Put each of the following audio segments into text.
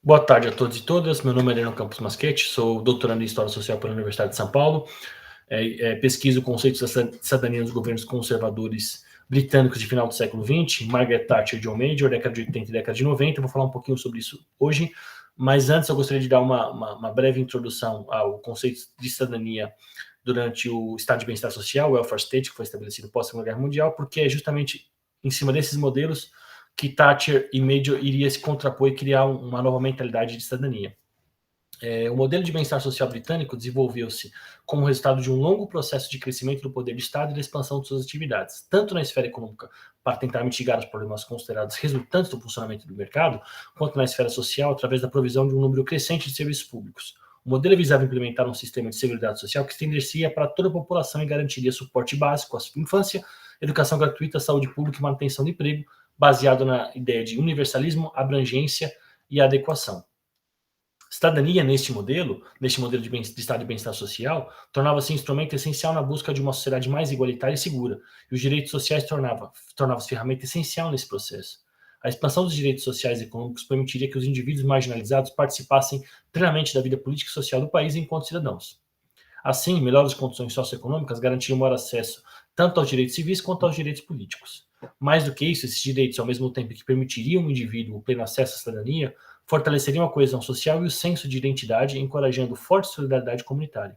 Boa tarde a todos e todas. Meu nome é Adriano Campos Masquete, sou doutorando em História Social pela Universidade de São Paulo. Pesquiso conceitos da cidadania nos governos conservadores britânicos de final do século XX, Margaret Thatcher e John Major, década de 80 e década de 90. Vou falar um pouquinho sobre isso hoje, mas antes eu gostaria de dar uma breve introdução ao conceito de cidadania durante o Estado de Bem-Estar Social, o Welfare State, que foi estabelecido pós-Segunda Guerra Mundial, porque é justamente em cima desses modelos que Thatcher e Major iria se contrapor e criar uma nova mentalidade de cidadania. O modelo de bem-estar social britânico desenvolveu-se como resultado de um longo processo de crescimento do poder do Estado e da expansão de suas atividades, tanto na esfera econômica, para tentar mitigar os problemas considerados resultantes do funcionamento do mercado, quanto na esfera social, através da provisão de um número crescente de serviços públicos. O modelo visava implementar um sistema de seguridade social que estender-se para toda a população e garantiria suporte básico à infância, educação gratuita, saúde pública e manutenção do emprego, baseado na ideia de universalismo, abrangência e adequação. Cidadania, neste modelo de Estado de bem-estar social, tornava-se um instrumento essencial na busca de uma sociedade mais igualitária e segura, e os direitos sociais tornavam-se ferramenta essencial nesse processo. A expansão dos direitos sociais e econômicos permitiria que os indivíduos marginalizados participassem plenamente da vida política e social do país enquanto cidadãos. Assim, melhores condições socioeconômicas garantiam maior acesso tanto aos direitos civis quanto aos direitos políticos. Mais do que isso, esses direitos, ao mesmo tempo que permitiriam ao indivíduo o pleno acesso à cidadania, fortaleceriam a coesão social e o senso de identidade, encorajando forte solidariedade comunitária.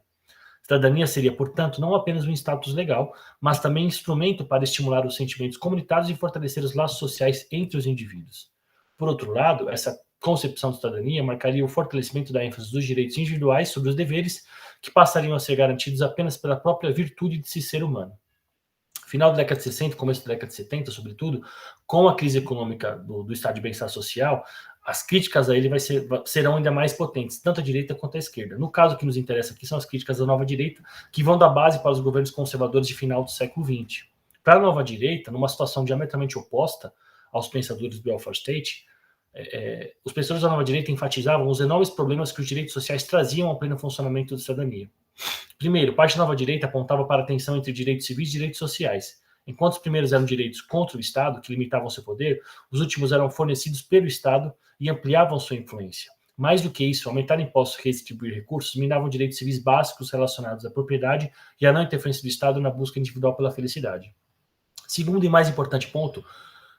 Cidadania seria, portanto, não apenas um status legal, mas também instrumento para estimular os sentimentos comunitários e fortalecer os laços sociais entre os indivíduos. Por outro lado, essa concepção de cidadania marcaria o fortalecimento da ênfase dos direitos individuais sobre os deveres, que passariam a ser garantidos apenas pela própria virtude de se ser humano. Final da década de 60, começo da década de 70, sobretudo, com a crise econômica do Estado de Bem-Estar Social, as críticas a ele serão ainda mais potentes, tanto à direita quanto à esquerda. No caso que nos interessa aqui são as críticas da nova direita, que vão dar base para os governos conservadores de final do século XX. Para a nova direita, numa situação diametralmente oposta aos pensadores do welfare state, os pensadores da nova direita enfatizavam os enormes problemas que os direitos sociais traziam ao pleno funcionamento da cidadania. Primeiro, parte da nova direita apontava para a tensão entre direitos civis e direitos sociais. Enquanto os primeiros eram direitos contra o Estado, que limitavam seu poder, os últimos eram fornecidos pelo Estado e ampliavam sua influência. Mais do que isso, aumentar impostos e redistribuir recursos minavam direitos civis básicos relacionados à propriedade e à não interferência do Estado na busca individual pela felicidade. Segundo e mais importante ponto,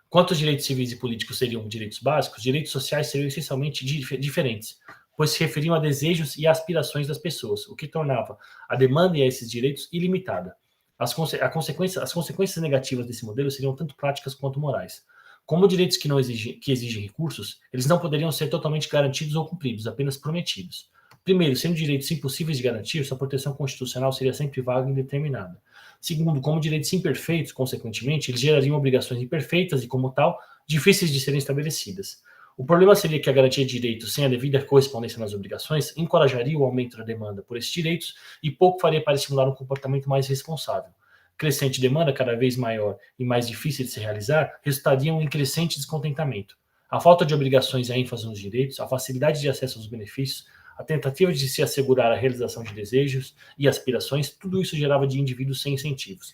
quanto os direitos civis e políticos seriam direitos básicos, direitos sociais seriam essencialmente diferentes, pois se referiam a desejos e aspirações das pessoas, o que tornava a demanda a esses direitos ilimitada. As consequências negativas desse modelo seriam tanto práticas quanto morais. Como direitos que exigem recursos, eles não poderiam ser totalmente garantidos ou cumpridos, apenas prometidos. Primeiro, sendo direitos impossíveis de garantir, sua proteção constitucional seria sempre vaga e indeterminada. Segundo, como direitos imperfeitos, consequentemente, eles gerariam obrigações imperfeitas e, como tal, difíceis de serem estabelecidas. O problema seria que a garantia de direitos sem a devida correspondência nas obrigações encorajaria o aumento da demanda por esses direitos e pouco faria para estimular um comportamento mais responsável. Crescente demanda cada vez maior e mais difícil de se realizar resultariam em crescente descontentamento. A falta de obrigações e a ênfase nos direitos, a facilidade de acesso aos benefícios, a tentativa de se assegurar a realização de desejos e aspirações, tudo isso gerava de indivíduos sem incentivos.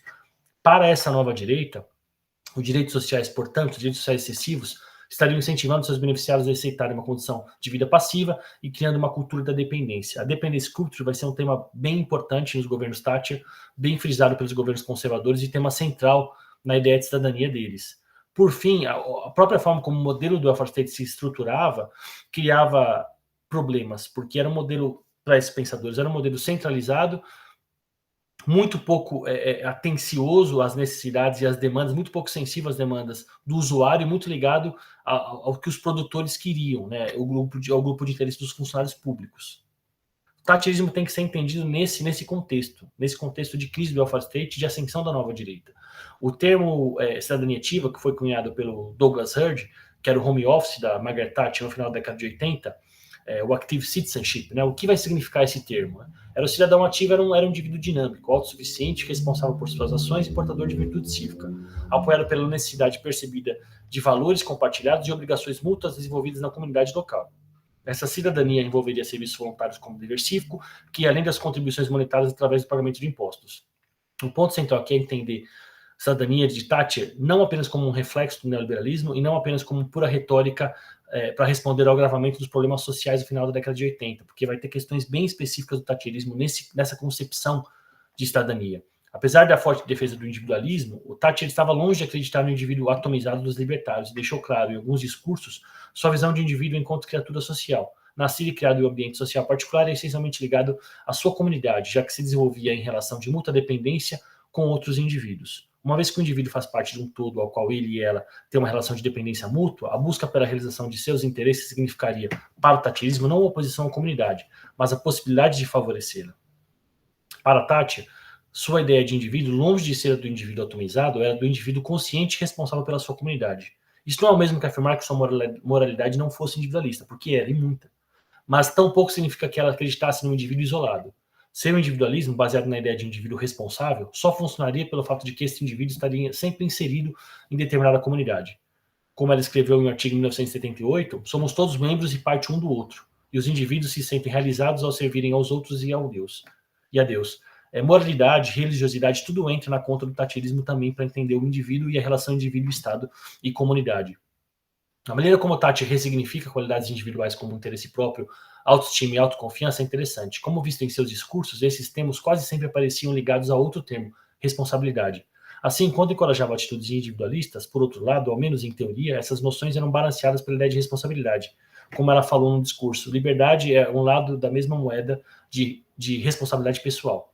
Para essa nova direita, os direitos sociais, portanto, os direitos sociais excessivos, estariam incentivando seus beneficiários a aceitarem uma condição de vida passiva e criando uma cultura da dependência. A dependência culture vai ser um tema bem importante nos governos Thatcher, bem frisado pelos governos conservadores e tema central na ideia de cidadania deles. Por fim, a própria forma como o modelo do welfare state se estruturava criava problemas, porque era um modelo, para esses pensadores, era um modelo centralizado, muito pouco atencioso às necessidades e às demandas, muito pouco sensível às demandas do usuário e muito ligado ao que os produtores queriam, né? Ao grupo de interesse dos funcionários públicos. O thatcherismo tem que ser entendido nesse contexto de crise do welfare state e de ascensão da nova direita. O termo cidadania ativa, que foi cunhado pelo Douglas Hurd, que era o home office da Margaret Thatcher no final da década de 80, o active citizenship, né? O que vai significar esse termo? Era o cidadão ativo, era um indivíduo dinâmico, autossuficiente, responsável por suas ações e portador de virtude cívica, apoiado pela necessidade percebida de valores compartilhados e obrigações mútuas desenvolvidas na comunidade local. Essa cidadania envolveria serviços voluntários como dever cívico, que além das contribuições monetárias através do pagamento de impostos. O ponto central aqui é entender cidadania de Thatcher não apenas como um reflexo do neoliberalismo e não apenas como pura retórica para responder ao agravamento dos problemas sociais no final da década de 80, porque vai ter questões bem específicas do thatcherismo nessa concepção de cidadania. Apesar da forte defesa do individualismo, o Thatcher estava longe de acreditar no indivíduo atomizado dos libertários e deixou claro, em alguns discursos, sua visão de indivíduo enquanto criatura social. Nascido e criado em um ambiente social particular é essencialmente ligado à sua comunidade, já que se desenvolvia em relação de mútua dependência com outros indivíduos. Uma vez que o indivíduo faz parte de um todo ao qual ele e ela têm uma relação de dependência mútua, a busca pela realização de seus interesses significaria, para o thatcherismo, não uma oposição à comunidade, mas a possibilidade de favorecê-la. Para Thatcher, sua ideia de indivíduo, longe de ser a do indivíduo atomizado, era do indivíduo consciente e responsável pela sua comunidade. Isso não é o mesmo que afirmar que sua moralidade não fosse individualista, porque era, e muita. Mas tampouco significa que ela acreditasse num indivíduo isolado. Seu individualismo, baseado na ideia de indivíduo responsável, só funcionaria pelo fato de que esse indivíduo estaria sempre inserido em determinada comunidade. Como ela escreveu em um artigo em 1978, somos todos membros e parte um do outro, e os indivíduos se sentem realizados ao servirem aos outros e a Deus. Moralidade, religiosidade, tudo entra na conta do thatcherismo também para entender o indivíduo e a relação indivíduo-estado e comunidade. A maneira como Thatcher ressignifica qualidades individuais como interesse próprio, autoestima e autoconfiança é interessante. Como visto em seus discursos, esses termos quase sempre apareciam ligados a outro termo, responsabilidade. Assim, enquanto encorajava atitudes individualistas, por outro lado, ao menos em teoria, essas noções eram balanceadas pela ideia de responsabilidade. Como ela falou no discurso, liberdade é um lado da mesma moeda de responsabilidade pessoal.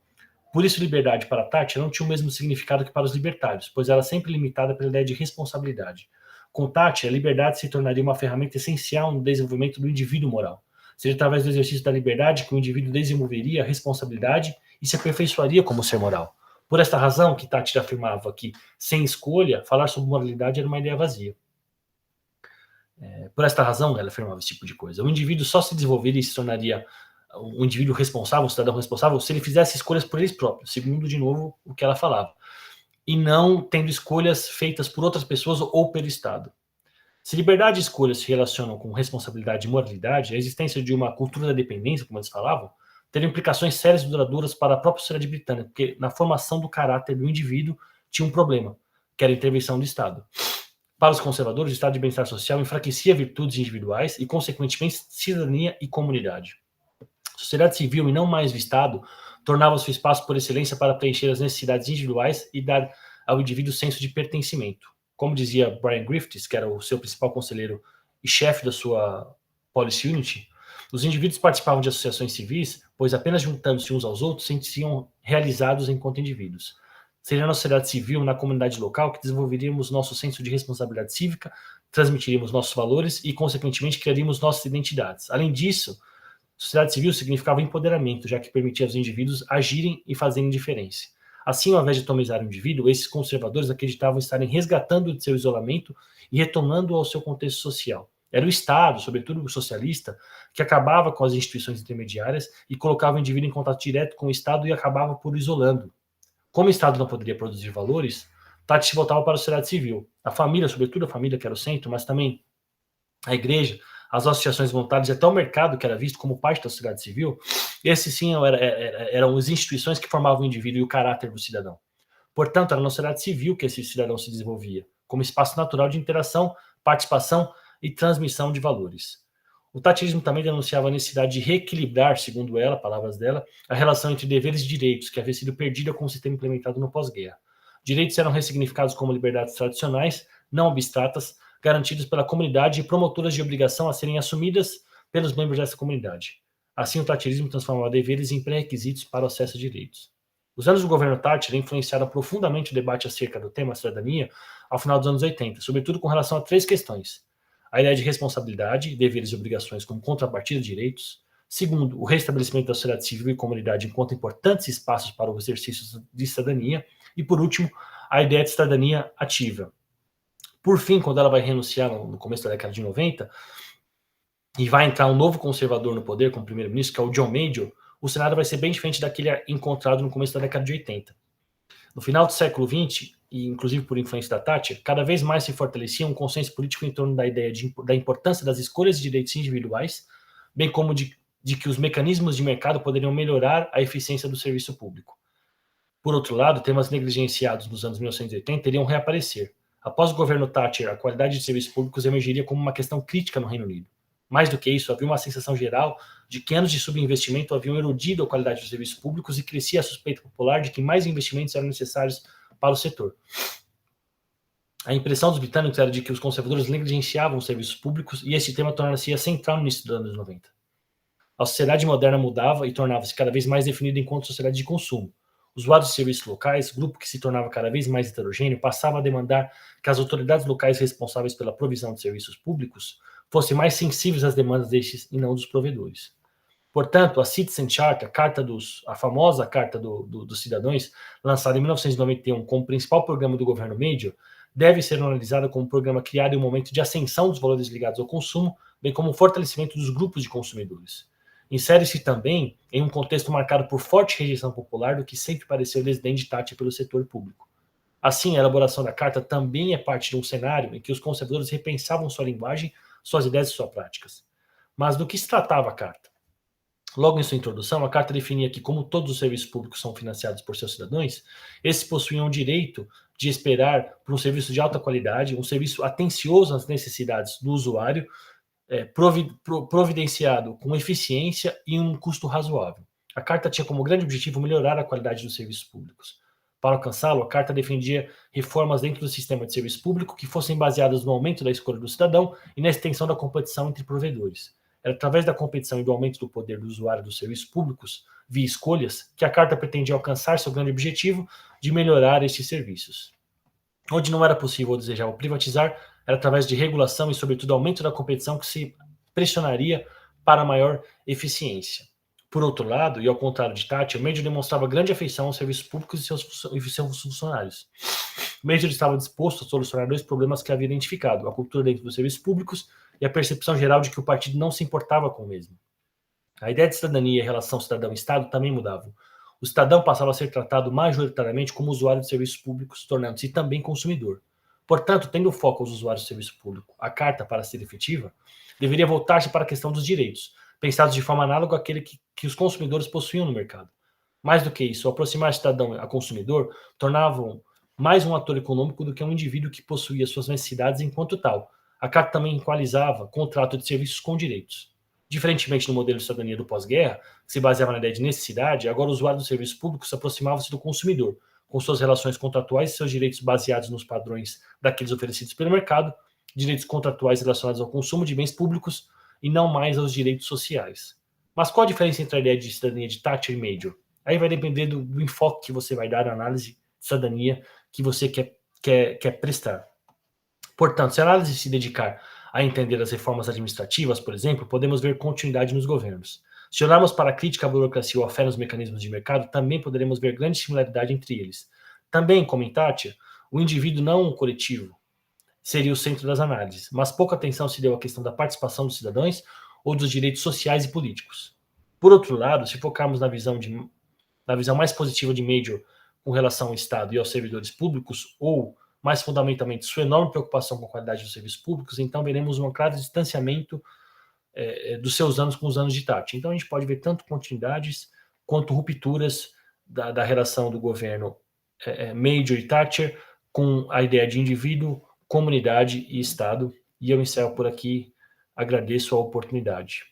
Por isso, liberdade para Thatcher não tinha o mesmo significado que para os libertários, pois era sempre limitada pela ideia de responsabilidade. Com Thatcher, a liberdade se tornaria uma ferramenta essencial no desenvolvimento do indivíduo moral. Seria através do exercício da liberdade que o indivíduo desenvolveria a responsabilidade e se aperfeiçoaria como ser moral. Por esta razão que Thatcher afirmava que, sem escolha, falar sobre moralidade era uma ideia vazia. Por esta razão, ela afirmava esse tipo de coisa. O indivíduo só se desenvolveria e se tornaria um indivíduo responsável, um cidadão responsável, se ele fizesse escolhas por eles próprios, segundo, de novo, o que ela falava. E não tendo escolhas feitas por outras pessoas ou pelo Estado. Se liberdade e escolha se relacionam com responsabilidade e moralidade, a existência de uma cultura da dependência, como eles falavam, teria implicações sérias e duradouras para a própria sociedade britânica, porque na formação do caráter do indivíduo tinha um problema, que era a intervenção do Estado. Para os conservadores, o estado de bem-estar social enfraquecia virtudes individuais e, consequentemente, cidadania e comunidade. A sociedade civil, e não mais o Estado, tornava-se o espaço por excelência para preencher as necessidades individuais e dar ao indivíduo senso de pertencimento. Como dizia Brian Griffiths, que era o seu principal conselheiro e chefe da sua Policy Unity, os indivíduos participavam de associações civis, pois apenas juntando-se uns aos outros sentiam realizados enquanto indivíduos. Seria na sociedade civil, na comunidade local, que desenvolveríamos nosso senso de responsabilidade cívica, transmitiríamos nossos valores e, consequentemente, criaríamos nossas identidades. Além disso, sociedade civil significava empoderamento, já que permitia aos indivíduos agirem e fazerem diferença. Assim, ao invés de atomizar o indivíduo, esses conservadores acreditavam estarem resgatando de seu isolamento e retornando ao seu contexto social. Era o Estado, sobretudo o socialista, que acabava com as instituições intermediárias e colocava o indivíduo em contato direto com o Estado e acabava por isolando. Como o Estado não poderia produzir valores, Thatcher se voltava para a sociedade civil. A família, sobretudo a família que era o centro, mas também a igreja, as associações voluntárias e até o mercado, que era visto como parte da sociedade civil, esses sim eram as instituições que formavam o indivíduo e o caráter do cidadão. Portanto, era na sociedade civil que esse cidadão se desenvolvia, como espaço natural de interação, participação e transmissão de valores. O thatcherismo também denunciava a necessidade de reequilibrar, segundo ela, palavras dela, a relação entre deveres e direitos, que havia sido perdida com o sistema implementado no pós-guerra. Direitos eram ressignificados como liberdades tradicionais, não abstratas, garantidas pela comunidade e promotoras de obrigação a serem assumidas pelos membros dessa comunidade. Assim, o thatcherismo transformava deveres em pré-requisitos para o acesso a direitos. Os anos do governo Thatcher influenciaram profundamente o debate acerca do tema cidadania ao final dos anos 80, sobretudo com relação a 3 questões. A ideia de responsabilidade, deveres e obrigações como contrapartida de direitos. Segundo, o restabelecimento da sociedade civil e comunidade enquanto importantes espaços para o exercício de cidadania. E, por último, a ideia de cidadania ativa. Por fim, quando ela vai renunciar no começo da década de 90, e vai entrar um novo conservador no poder como primeiro-ministro, que é o John Major, o cenário vai ser bem diferente daquele encontrado no começo da década de 80. No final do século XX, e inclusive por influência da Thatcher, cada vez mais se fortalecia um consenso político em torno da ideia da importância das escolhas e direitos individuais, bem como de que os mecanismos de mercado poderiam melhorar a eficiência do serviço público. Por outro lado, temas negligenciados nos anos 1980 iriam reaparecer. Após o governo Thatcher, a qualidade de serviços públicos emergiria como uma questão crítica no Reino Unido. Mais do que isso, havia uma sensação geral de que anos de subinvestimento haviam erodido a qualidade dos serviços públicos e crescia a suspeita popular de que mais investimentos eram necessários para o setor. A impressão dos britânicos era de que os conservadores negligenciavam os serviços públicos e esse tema tornaria-se central no início dos anos 90. A sociedade moderna mudava e tornava-se cada vez mais definida enquanto sociedade de consumo. Usuários de serviços locais, grupo que se tornava cada vez mais heterogêneo, passava a demandar que as autoridades locais responsáveis pela provisão de serviços públicos fossem mais sensíveis às demandas destes e não dos provedores. Portanto, a Citizen Charter, a famosa Carta dos Cidadãos, lançada em 1991 como principal programa do governo Major, deve ser analisada como um programa criado em um momento de ascensão dos valores ligados ao consumo, bem como o fortalecimento dos grupos de consumidores. Insere-se também em um contexto marcado por forte rejeição popular do que sempre pareceu desdém de Thatcher pelo setor público. Assim, a elaboração da carta também é parte de um cenário em que os conservadores repensavam sua linguagem, suas ideias e suas práticas. Mas do que se tratava a carta? Logo em sua introdução, a carta definia que, como todos os serviços públicos são financiados por seus cidadãos, esses possuíam o direito de esperar por um serviço de alta qualidade, um serviço atencioso às necessidades do usuário, providenciado com eficiência e um custo razoável. A carta tinha como grande objetivo melhorar a qualidade dos serviços públicos. Para alcançá-lo, a carta defendia reformas dentro do sistema de serviço público que fossem baseadas no aumento da escolha do cidadão e na extensão da competição entre provedores. Era através da competição e do aumento do poder do usuário dos serviços públicos, via escolhas, que a carta pretendia alcançar seu grande objetivo de melhorar estes serviços. Onde não era possível ou desejável privatizar, era através de regulação e, sobretudo, aumento da competição que se pressionaria para maior eficiência. Por outro lado, e ao contrário de Thatcher, Major demonstrava grande afeição aos serviços públicos e seus funcionários. Major estava disposto a solucionar dois problemas que havia identificado: a cultura dentro dos serviços públicos e a percepção geral de que o partido não se importava com o mesmo. A ideia de cidadania e a relação cidadão-estado também mudavam. O cidadão passava a ser tratado majoritariamente como usuário de serviços públicos, tornando-se também consumidor. Portanto, tendo foco aos usuários de serviço público, a carta, para ser efetiva, deveria voltar-se para a questão dos direitos, pensados de forma análoga àquele que os consumidores possuíam no mercado. Mais do que isso, aproximar o cidadão a consumidor tornavam mais um ator econômico do que um indivíduo que possuía suas necessidades enquanto tal. A carta também equalizava contrato de serviços com direitos. Diferentemente do modelo de cidadania do pós-guerra, que se baseava na ideia de necessidade, agora o usuário dos serviços públicos aproximava-se do consumidor, com suas relações contratuais e seus direitos baseados nos padrões daqueles oferecidos pelo mercado, direitos contratuais relacionados ao consumo de bens públicos e não mais aos direitos sociais. Mas qual a diferença entre a ideia de cidadania de Thatcher e Major? Aí vai depender do enfoque que você vai dar à análise de cidadania que você quer prestar. Portanto, se a análise se dedicar a entender as reformas administrativas, por exemplo, podemos ver continuidade nos governos. Se olharmos para a crítica à burocracia ou a fé nos mecanismos de mercado, também poderemos ver grande similaridade entre eles. Também, como em Thatcher, o indivíduo não o coletivo seria o centro das análises, mas pouca atenção se deu à questão da participação dos cidadãos ou dos direitos sociais e políticos. Por outro lado, se focarmos na visão mais positiva de Major com relação ao Estado e aos servidores públicos, ou mais fundamentalmente sua enorme preocupação com a qualidade dos serviços públicos, então veremos um claro distanciamento dos seus anos com os anos de Thatcher. Então a gente pode ver tanto continuidades quanto rupturas da relação do governo Major e Thatcher com a ideia de indivíduo, comunidade e Estado. E eu encerro por aqui. Agradeço a oportunidade.